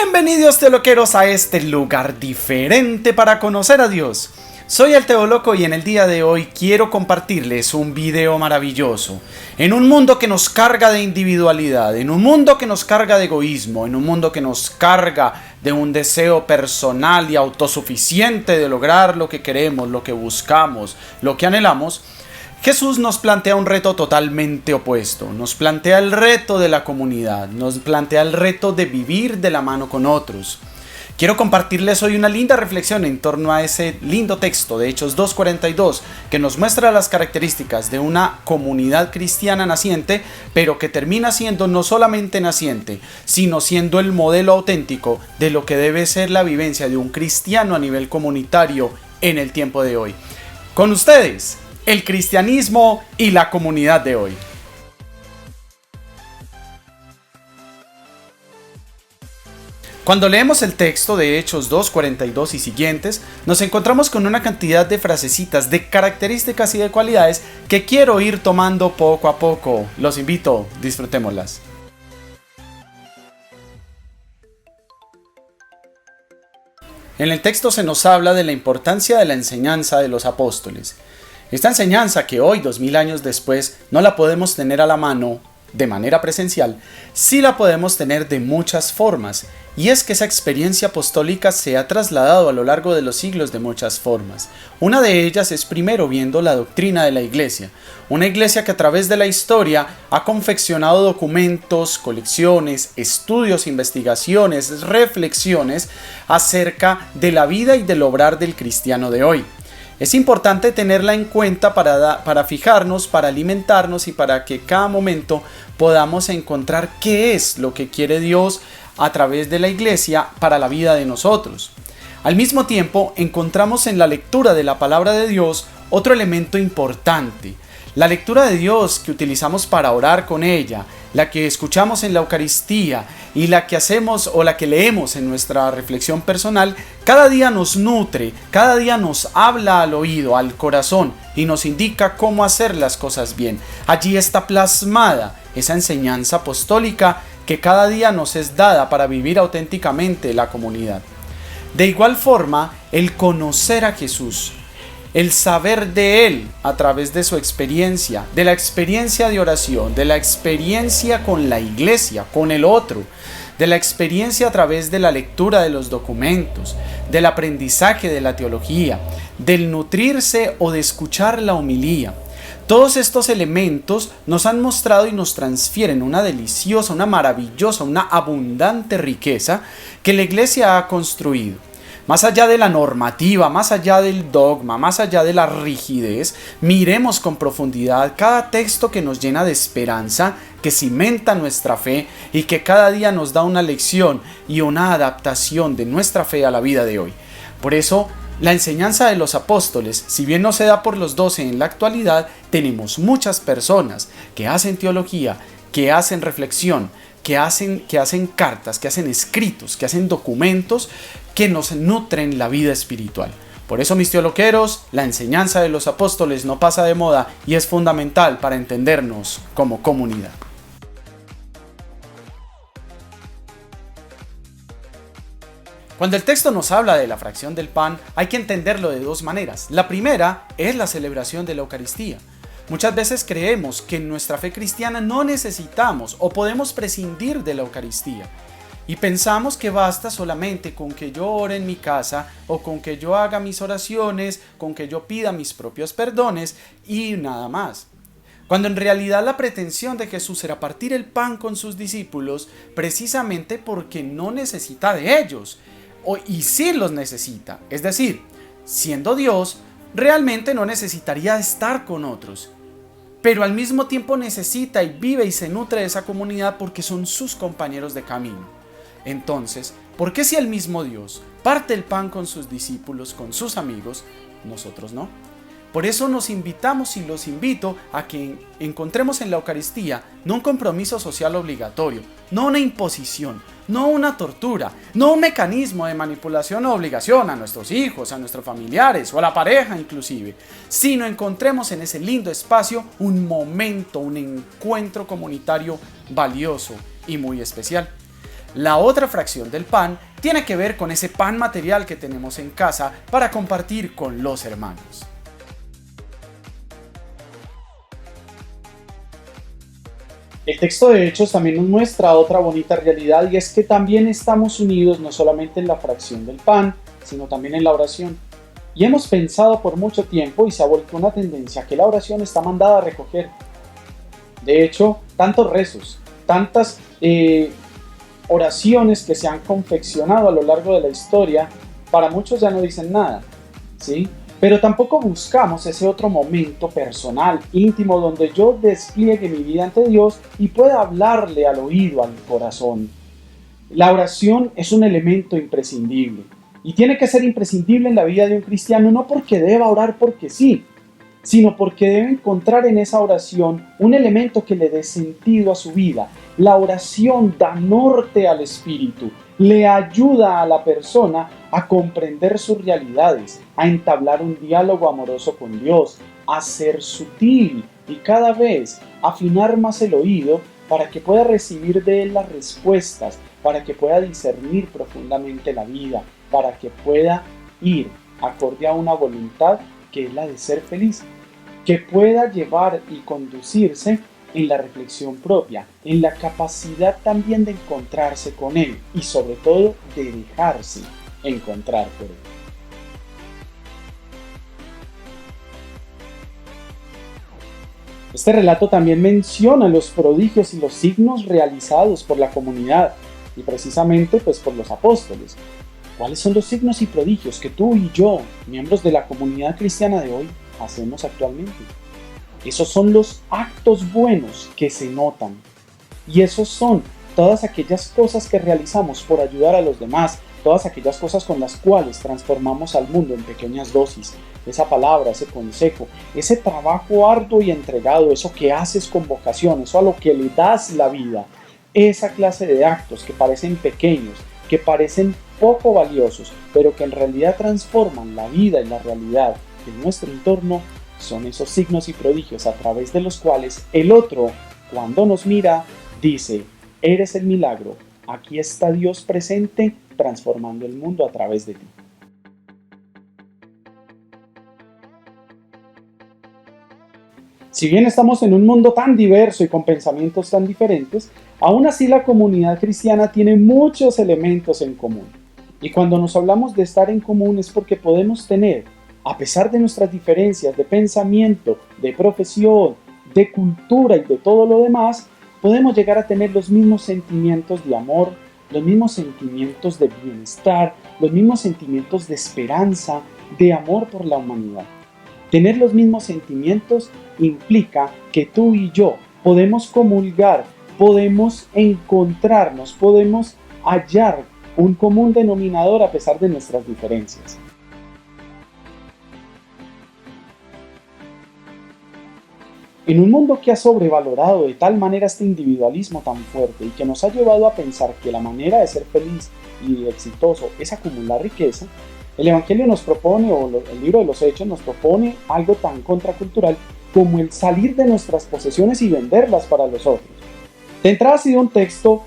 Bienvenidos teoloqueros a este lugar diferente para conocer a Dios. Soy el Teoloco y en el día de hoy quiero compartirles un video maravilloso. En un mundo que nos carga de individualidad, en un mundo que nos carga de egoísmo, en un mundo que nos carga de un deseo personal y autosuficiente de lograr lo que queremos, lo que buscamos, lo que anhelamos, Jesús nos plantea un reto totalmente opuesto. Nos plantea el reto de la comunidad, nos plantea el reto de vivir de la mano con otros. Quiero compartirles hoy una linda reflexión en torno a ese lindo texto de Hechos 2:42 que nos muestra las características de una comunidad cristiana naciente, pero que termina siendo no solamente naciente, sino siendo el modelo auténtico de lo que debe ser la vivencia de un cristiano a nivel comunitario en el tiempo de hoy. Con ustedes, el cristianismo y la comunidad de hoy. Cuando leemos el texto de Hechos 2:42 y siguientes, nos encontramos con una cantidad de frasecitas, de características y de cualidades que quiero ir tomando poco a poco. Los invito, disfrutémoslas. En el texto se nos habla de la importancia de la enseñanza de los apóstoles. Esta enseñanza que hoy, 2000 años después, no la podemos tener a la mano de manera presencial, sí la podemos tener de muchas formas, y es que esa experiencia apostólica se ha trasladado a lo largo de los siglos de muchas formas. Una de ellas es primero viendo la doctrina de la iglesia, una iglesia que a través de la historia ha confeccionado documentos, colecciones, estudios, investigaciones, reflexiones acerca de la vida y del obrar del cristiano de hoy. Es importante tenerla en cuenta para fijarnos, para alimentarnos y para que cada momento podamos encontrar qué es lo que quiere Dios a través de la iglesia para la vida de nosotros. Al mismo tiempo, encontramos en la lectura de la palabra de Dios otro elemento importante. La lectura de Dios que utilizamos para orar con ella, la que escuchamos en la Eucaristía y la que hacemos o la que leemos en nuestra reflexión personal, cada día nos nutre, cada día nos habla al oído, al corazón y nos indica cómo hacer las cosas bien. Allí está plasmada esa enseñanza apostólica que cada día nos es dada para vivir auténticamente la comunidad. De igual forma, el conocer a Jesús, el saber de Él a través de su experiencia, de la experiencia de oración, de la experiencia con la iglesia, con el otro, de la experiencia a través de la lectura de los documentos, del aprendizaje de la teología, del nutrirse o de escuchar la homilía. Todos estos elementos nos han mostrado y nos transfieren una deliciosa, una maravillosa, una abundante riqueza que la iglesia ha construido. Más allá de la normativa, más allá del dogma, más allá de la rigidez, miremos con profundidad cada texto que nos llena de esperanza, que cimenta nuestra fe y que cada día nos da una lección y una adaptación de nuestra fe a la vida de hoy. Por eso, la enseñanza de los apóstoles, si bien no se da por los 12 en la actualidad, tenemos muchas personas que hacen teología, que hacen reflexión, que hacen cartas, que hacen escritos, que hacen documentos que nos nutren la vida espiritual. Por eso, mis teoloqueros, la enseñanza de los apóstoles no pasa de moda y es fundamental para entendernos como comunidad. Cuando el texto nos habla de la fracción del pan, hay que entenderlo de dos maneras. La primera es la celebración de la Eucaristía. Muchas veces creemos que en nuestra fe cristiana no necesitamos o podemos prescindir de la Eucaristía. Y pensamos que basta solamente con que yo ore en mi casa o con que yo haga mis oraciones, con que yo pida mis propios perdones y nada más. Cuando en realidad la pretensión de Jesús era partir el pan con sus discípulos precisamente porque no necesita de ellos, y sí los necesita. Es decir, siendo Dios, realmente no necesitaría estar con otros, pero al mismo tiempo necesita y vive y se nutre de esa comunidad porque son sus compañeros de camino. Entonces, ¿por qué si el mismo Dios parte el pan con sus discípulos, con sus amigos, nosotros no? Por eso nos invitamos y los invito a que encontremos en la Eucaristía no un compromiso social obligatorio, no una imposición, no una tortura, no un mecanismo de manipulación o obligación a nuestros hijos, a nuestros familiares o a la pareja inclusive, sino encontremos en ese lindo espacio un momento, un encuentro comunitario valioso y muy especial. La otra fracción del pan tiene que ver con ese pan material que tenemos en casa para compartir con los hermanos. El texto de Hechos también nos muestra otra bonita realidad, y es que también estamos unidos no solamente en la fracción del pan, sino también en la oración. Y hemos pensado por mucho tiempo, y se ha vuelto una tendencia, que la oración está mandada a recoger. De hecho, tantos rezos, tantas oraciones que se han confeccionado a lo largo de la historia, para muchos ya no dicen nada, ¿sí? Pero tampoco buscamos ese otro momento personal, íntimo, donde yo despliegue mi vida ante Dios y pueda hablarle al oído, al corazón. La oración es un elemento imprescindible, y tiene que ser imprescindible en la vida de un cristiano, no porque deba orar porque sí, sino porque debe encontrar en esa oración un elemento que le dé sentido a su vida. La oración da norte al espíritu, le ayuda a la persona a comprender sus realidades, a entablar un diálogo amoroso con Dios, a ser sutil y cada vez afinar más el oído para que pueda recibir de él las respuestas, para que pueda discernir profundamente la vida, para que pueda ir acorde a una voluntad que es la de ser feliz, que pueda llevar y conducirse en la reflexión propia, en la capacidad también de encontrarse con Él y sobre todo de dejarse encontrar por Él. Este relato también menciona los prodigios y los signos realizados por la comunidad y precisamente pues por los apóstoles. ¿Cuáles son los signos y prodigios que tú y yo, miembros de la comunidad cristiana de hoy, hacemos actualmente? Esos son los actos buenos que se notan. Y esos son todas aquellas cosas que realizamos por ayudar a los demás, todas aquellas cosas con las cuales transformamos al mundo en pequeñas dosis. Esa palabra, ese consejo, ese trabajo arduo y entregado, eso que haces con vocación, eso a lo que le das la vida. Esa clase de actos que parecen pequeños, que parecen poco valiosos, pero que en realidad transforman la vida y la realidad de nuestro entorno, son esos signos y prodigios a través de los cuales el otro, cuando nos mira, dice: eres el milagro, aquí está Dios presente transformando el mundo a través de ti. Si bien estamos en un mundo tan diverso y con pensamientos tan diferentes, aún así la comunidad cristiana tiene muchos elementos en común. Y cuando nos hablamos de estar en común es porque podemos tener, a pesar de nuestras diferencias de pensamiento, de profesión, de cultura y de todo lo demás, podemos llegar a tener los mismos sentimientos de amor, los mismos sentimientos de bienestar, los mismos sentimientos de esperanza, de amor por la humanidad. Tener los mismos sentimientos implica que tú y yo podemos comulgar, podemos encontrarnos, podemos hallar un común denominador a pesar de nuestras diferencias. En un mundo que ha sobrevalorado de tal manera este individualismo tan fuerte y que nos ha llevado a pensar que la manera de ser feliz y exitoso es acumular riqueza, el Evangelio nos propone, o el libro de los Hechos nos propone algo tan contracultural como el salir de nuestras posesiones y venderlas para los otros. De entrada ha sido un texto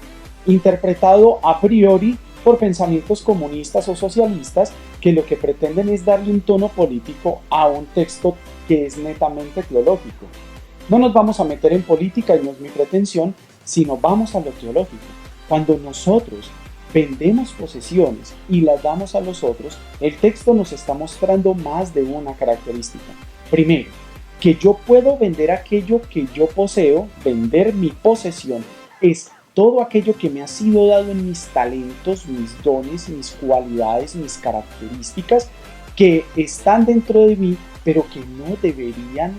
interpretado a priori por pensamientos comunistas o socialistas que lo que pretenden es darle un tono político a un texto que es netamente teológico. No nos vamos a meter en política y no es mi pretensión, sino vamos a lo teológico. Cuando nosotros vendemos posesiones y las damos a los otros, el texto nos está mostrando más de una característica. Primero, que yo puedo vender aquello que yo poseo, vender mi posesión, es todo aquello que me ha sido dado en mis talentos, mis dones, mis cualidades, mis características, que están dentro de mí, pero que no deberían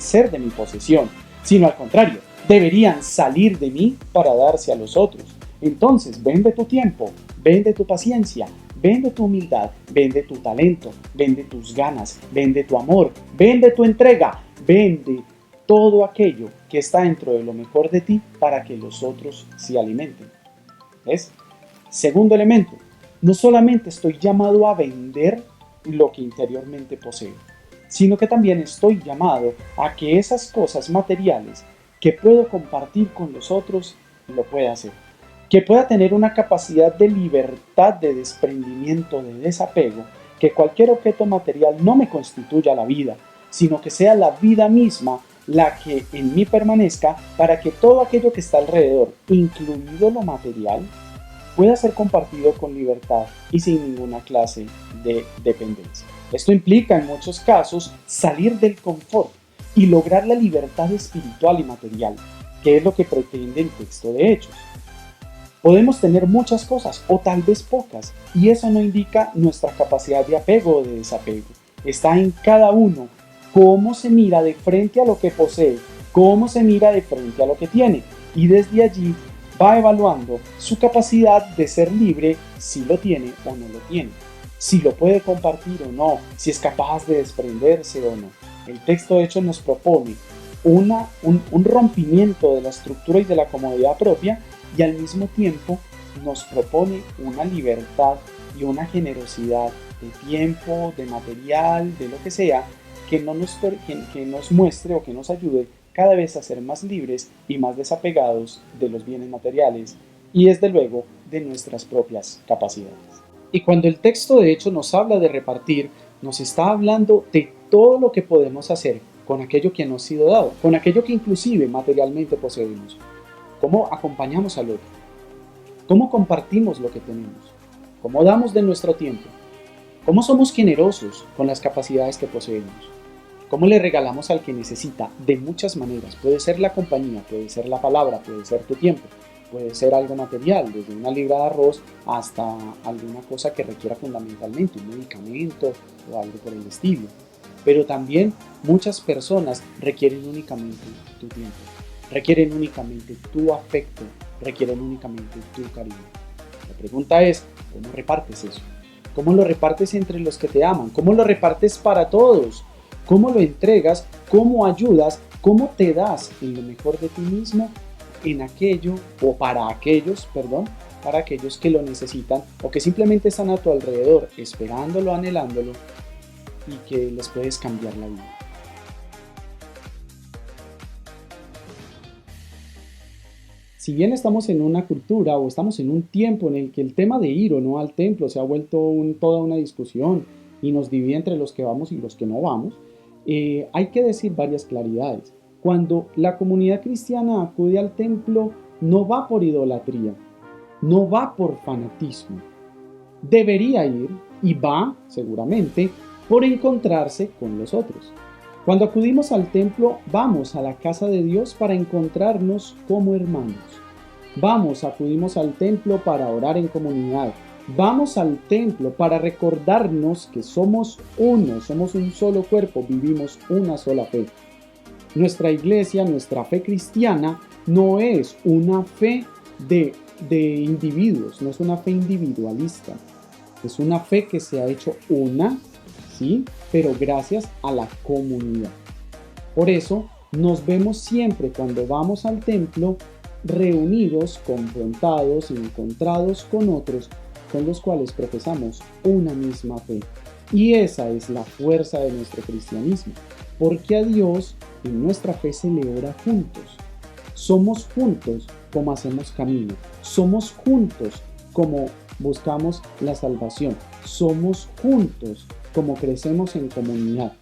ser de mi posesión, sino al contrario, deberían salir de mí para darse a los otros. Entonces, vende tu tiempo, vende tu paciencia, vende tu humildad, vende tu talento, vende tus ganas, vende tu amor, vende tu entrega, vende todo aquello que está dentro de lo mejor de ti para que los otros se alimenten. ¿Ves? Segundo elemento, no solamente estoy llamado a vender lo que interiormente poseo, sino que también estoy llamado a que esas cosas materiales que puedo compartir con los otros lo pueda hacer. que pueda tener una capacidad de libertad, de desprendimiento, de desapego, que cualquier objeto material no me constituya la vida, sino que sea la vida misma la que en mí permanezca para que todo aquello que está alrededor, incluido lo material, pueda ser compartido con libertad y sin ninguna clase de dependencia. Esto implica en muchos casos salir del confort y lograr la libertad espiritual y material, que es lo que pretende el texto de Hechos. Podemos tener muchas cosas o tal vez pocas, y eso no indica nuestra capacidad de apego o de desapego. Está en cada uno cómo se mira de frente a lo que posee, cómo se mira de frente a lo que tiene, y desde allí va evaluando su capacidad de ser libre, si lo tiene o no lo tiene, si lo puede compartir o no, si es capaz de desprenderse o no. El texto de hecho nos propone un rompimiento de la estructura y de la comodidad propia, y al mismo tiempo nos propone una libertad y una generosidad de tiempo, de material, de lo que sea, que nos muestre o que nos ayude cada vez a ser más libres y más desapegados de los bienes materiales y desde luego de nuestras propias capacidades. Y cuando el texto de hecho nos habla de repartir, nos está hablando de todo lo que podemos hacer con aquello que nos ha sido dado, con aquello que inclusive materialmente poseemos. ¿Cómo acompañamos al otro? ¿Cómo compartimos lo que tenemos? ¿Cómo damos de nuestro tiempo? ¿Cómo somos generosos con las capacidades que poseemos? ¿Cómo le regalamos al que necesita? De muchas maneras. Puede ser la compañía, puede ser la palabra, puede ser tu tiempo, puede ser algo material, desde una libra de arroz hasta alguna cosa que requiera fundamentalmente un medicamento o algo por el estilo. Pero también muchas personas requieren únicamente tu tiempo, requieren únicamente tu afecto, requieren únicamente tu cariño. La pregunta es, ¿cómo repartes eso? ¿Cómo lo repartes entre los que te aman? ¿Cómo lo repartes para todos? ¿Cómo lo entregas? ¿Cómo ayudas? ¿Cómo te das en lo mejor de ti mismo en aquello o para aquellos que lo necesitan o que simplemente están a tu alrededor esperándolo, anhelándolo y que les puedes cambiar la vida? Si bien estamos en una cultura o estamos en un tiempo en el que el tema de ir o no al templo se ha vuelto toda una discusión y nos divide entre los que vamos y los que no vamos, hay que decir varias claridades. Cuando la comunidad cristiana acude al templo, no va por idolatría, no va por fanatismo. Debería ir, y va seguramente, por encontrarse con los otros. Cuando acudimos al templo, vamos a la casa de Dios para encontrarnos como hermanos. Acudimos al templo para orar en comunidad. Vamos al templo para recordarnos que somos uno, somos un solo cuerpo, vivimos una sola fe. Nuestra iglesia, nuestra fe cristiana, no es una fe de individuos, no es una fe individualista. Es una fe que se ha hecho una, sí, pero gracias a la comunidad. Por eso nos vemos siempre cuando vamos al templo reunidos, confrontados, encontrados con otros con los cuales profesamos una misma fe. Y esa es la fuerza de nuestro cristianismo, porque a Dios en nuestra fe se le ora juntos. Somos juntos como hacemos camino, somos juntos como buscamos la salvación, somos juntos como crecemos en comunidad.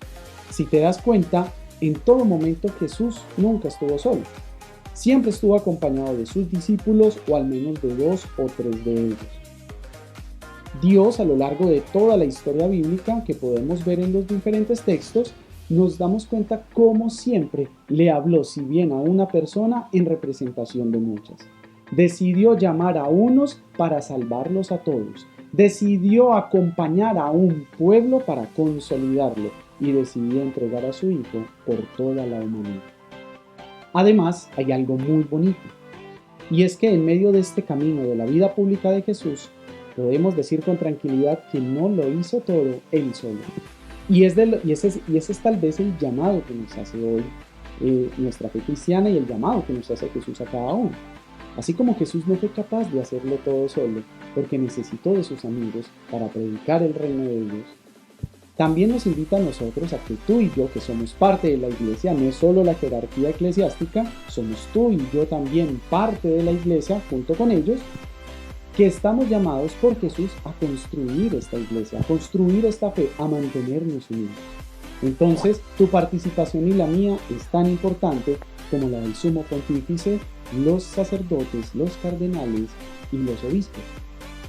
Si te das cuenta, en todo momento Jesús nunca estuvo solo. Siempre estuvo acompañado de sus discípulos o al menos de 2 o 3 de ellos. Dios, a lo largo de toda la historia bíblica que podemos ver en los diferentes textos, nos damos cuenta cómo siempre le habló, si bien a una persona, en representación de muchas. Decidió llamar a unos para salvarlos a todos. Decidió acompañar a un pueblo para consolidarlo y decidió entregar a su Hijo por toda la humanidad. Además, hay algo muy bonito, y es que en medio de este camino de la vida pública de Jesús, podemos decir con tranquilidad que no lo hizo todo él solo. Y ese es tal vez el llamado que nos hace hoy nuestra fe cristiana y el llamado que nos hace Jesús a cada uno. Así como Jesús no fue capaz de hacerlo todo solo porque necesitó de sus amigos para predicar el reino de Dios, También nos invita a nosotros a que tú y yo, que somos parte de la iglesia, no es solo la jerarquía eclesiástica, somos tú y yo también parte de la iglesia junto con ellos, que estamos llamados por Jesús a construir esta iglesia, a construir esta fe, a mantenernos unidos. Entonces, tu participación y la mía es tan importante como la del sumo pontífice, los sacerdotes, los cardenales y los obispos.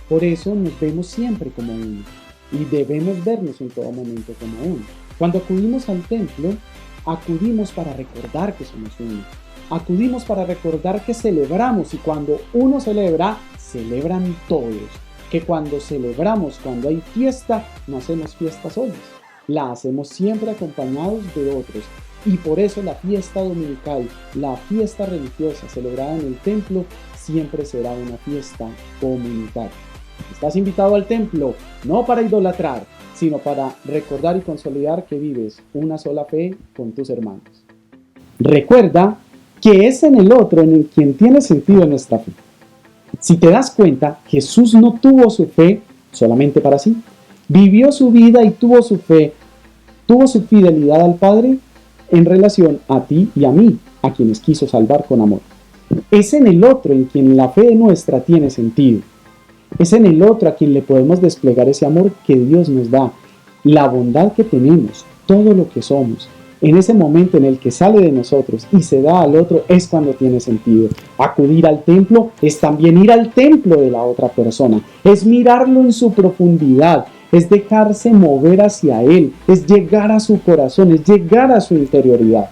Por eso nos vemos siempre como uno y debemos vernos en todo momento como uno. Cuando acudimos al templo, acudimos para recordar que somos uno. Acudimos para recordar que celebramos, y cuando uno celebra, celebran todos. Que cuando celebramos, cuando hay fiesta, no hacemos fiesta solos. La hacemos siempre acompañados de otros. Y por eso la fiesta dominical, la fiesta religiosa celebrada en el templo, siempre será una fiesta comunitaria. Estás invitado al templo, no para idolatrar, sino para recordar y consolidar que vives una sola fe con tus hermanos. Recuerda que es en el otro en el quien tiene sentido nuestra fe. Si te das cuenta, Jesús no tuvo su fe solamente para sí. Vivió su vida y tuvo su fe, tuvo su fidelidad al Padre en relación a ti y a mí, a quienes quiso salvar con amor. Es en el otro en quien la fe nuestra tiene sentido. Es en el otro a quien le podemos desplegar ese amor que Dios nos da, la bondad que tenemos, todo lo que somos. En ese momento en el que sale de nosotros y se da al otro es cuando tiene sentido. Acudir al templo es también ir al templo de la otra persona, es mirarlo en su profundidad, es dejarse mover hacia él, es llegar a su corazón, es llegar a su interioridad.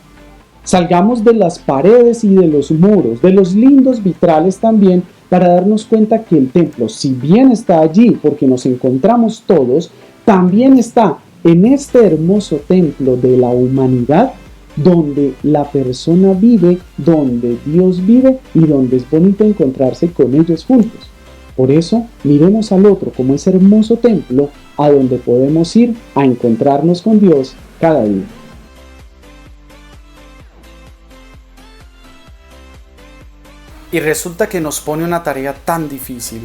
Salgamos de las paredes y de los muros, de los lindos vitrales también, para darnos cuenta que el templo, si bien está allí porque nos encontramos todos, también está en este hermoso templo de la humanidad, donde la persona vive, donde Dios vive y donde es bonito encontrarse con ellos juntos. Por eso, miremos al otro como ese hermoso templo a donde podemos ir a encontrarnos con Dios cada día. Y resulta que nos pone una tarea tan difícil,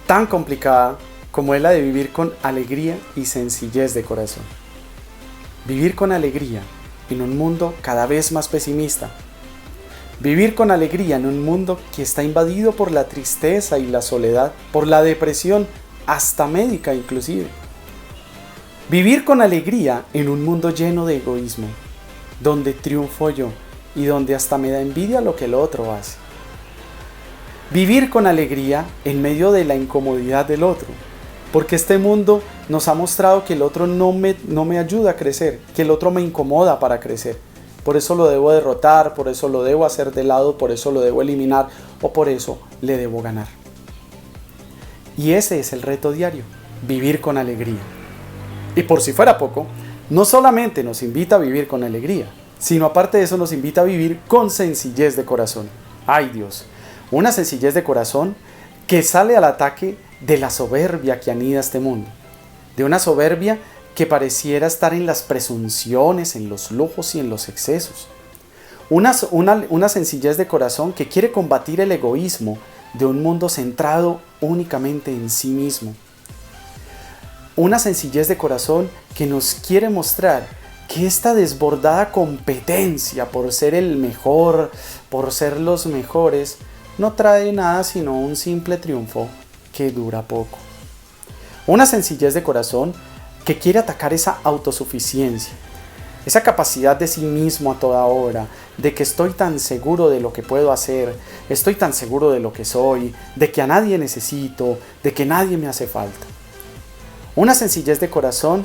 tan complicada, como es la de vivir con alegría y sencillez de corazón. Vivir con alegría en un mundo cada vez más pesimista. Vivir con alegría en un mundo que está invadido por la tristeza y la soledad, por la depresión, hasta médica inclusive. Vivir con alegría en un mundo lleno de egoísmo, donde triunfo yo y donde hasta me da envidia lo que el otro hace. Vivir con alegría en medio de la incomodidad del otro, porque este mundo nos ha mostrado que el otro no me ayuda a crecer, que el otro me incomoda para crecer. Por eso lo debo derrotar, por eso lo debo hacer de lado, por eso lo debo eliminar o por eso le debo ganar. Y ese es el reto diario, vivir con alegría. Y por si fuera poco, no solamente nos invita a vivir con alegría, sino aparte de eso nos invita a vivir con sencillez de corazón. ¡Ay Dios! Una sencillez de corazón que sale al ataque de la soberbia que anida este mundo. De una soberbia que pareciera estar en las presunciones, en los lujos y en los excesos. Una sencillez de corazón que quiere combatir el egoísmo de un mundo centrado únicamente en sí mismo. Una sencillez de corazón que nos quiere mostrar que esta desbordada competencia por ser el mejor, por ser los mejores, no trae nada sino un simple triunfo que dura poco. Una sencillez de corazón que quiere atacar esa autosuficiencia, esa capacidad de sí mismo a toda hora, de que estoy tan seguro de lo que puedo hacer, estoy tan seguro de lo que soy, de que a nadie necesito, de que nadie me hace falta. Una sencillez de corazón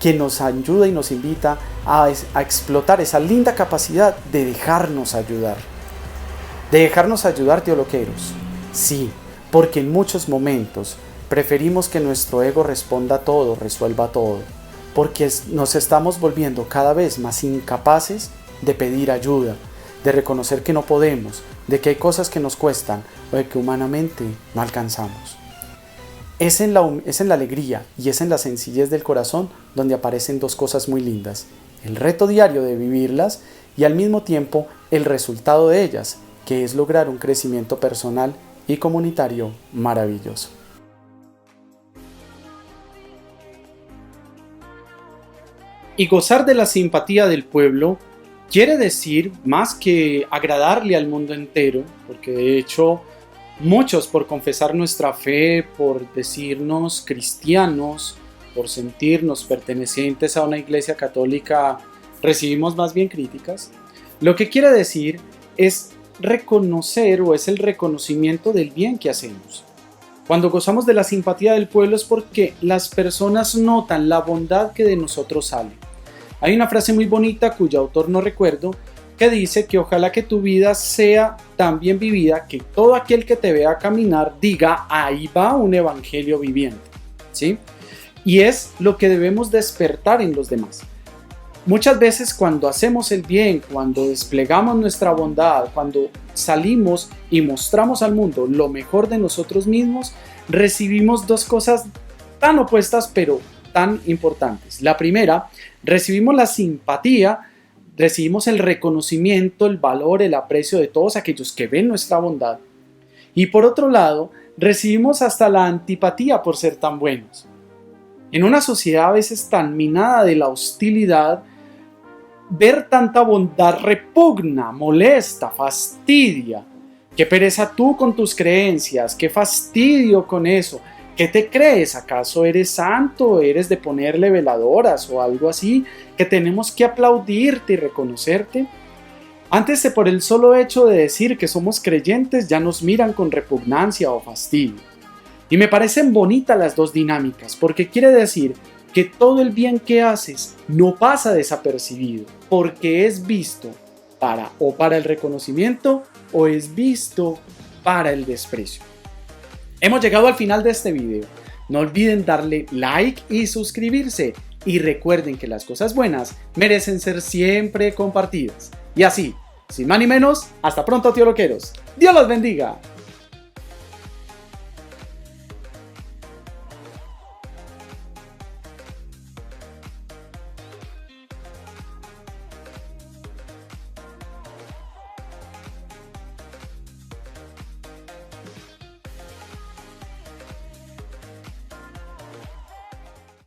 que nos ayuda y nos invita a explotar esa linda capacidad de dejarnos ayudar. De dejarnos ayudar, teoloqueros. Sí, porque en muchos momentos preferimos que nuestro ego responda todo, resuelva todo, porque nos estamos volviendo cada vez más incapaces de pedir ayuda, de reconocer que no podemos, de que hay cosas que nos cuestan o de que humanamente no alcanzamos. Es en la alegría y es en la sencillez del corazón donde aparecen dos cosas muy lindas: el reto diario de vivirlas y al mismo tiempo el resultado de ellas, que es lograr un crecimiento personal y comunitario maravilloso. Y gozar de la simpatía del pueblo quiere decir más que agradarle al mundo entero, porque de hecho muchos, por confesar nuestra fe, por decirnos cristianos, por sentirnos pertenecientes a una iglesia católica, recibimos más bien críticas. Lo que quiere decir es reconocer, o es el reconocimiento del bien que hacemos. Cuando gozamos de la simpatía del pueblo es porque las personas notan la bondad que de nosotros sale. Hay una frase muy bonita cuyo autor no recuerdo, que dice que ojalá que tu vida sea tan bien vivida que todo aquel que te vea caminar diga, ahí va un evangelio viviente, ¿sí? Y es lo que debemos despertar en los demás. Muchas veces cuando hacemos el bien, cuando desplegamos nuestra bondad, cuando salimos y mostramos al mundo lo mejor de nosotros mismos, recibimos dos cosas tan opuestas pero tan importantes. La primera, recibimos la simpatía, recibimos el reconocimiento, el valor, el aprecio de todos aquellos que ven nuestra bondad. Y por otro lado, recibimos hasta la antipatía por ser tan buenos. En una sociedad a veces tan minada de la hostilidad, ver tanta bondad repugna, molesta, fastidia. Qué pereza tú con tus creencias, qué fastidio con eso. ¿Qué te crees? ¿Acaso eres santo? ¿Eres de ponerle veladoras o algo así? ¿Que tenemos que aplaudirte y reconocerte? Antes de por el solo hecho de decir que somos creyentes ya nos miran con repugnancia o fastidio. Y me parecen bonitas las dos dinámicas, porque quiere decir que todo el bien que haces no pasa desapercibido, porque es visto para el reconocimiento o es visto para el desprecio. Hemos llegado al final de este video. No olviden darle like y suscribirse. Y recuerden que las cosas buenas merecen ser siempre compartidas. Y así, sin más ni menos, hasta pronto, teoloqueros. ¡Dios los bendiga!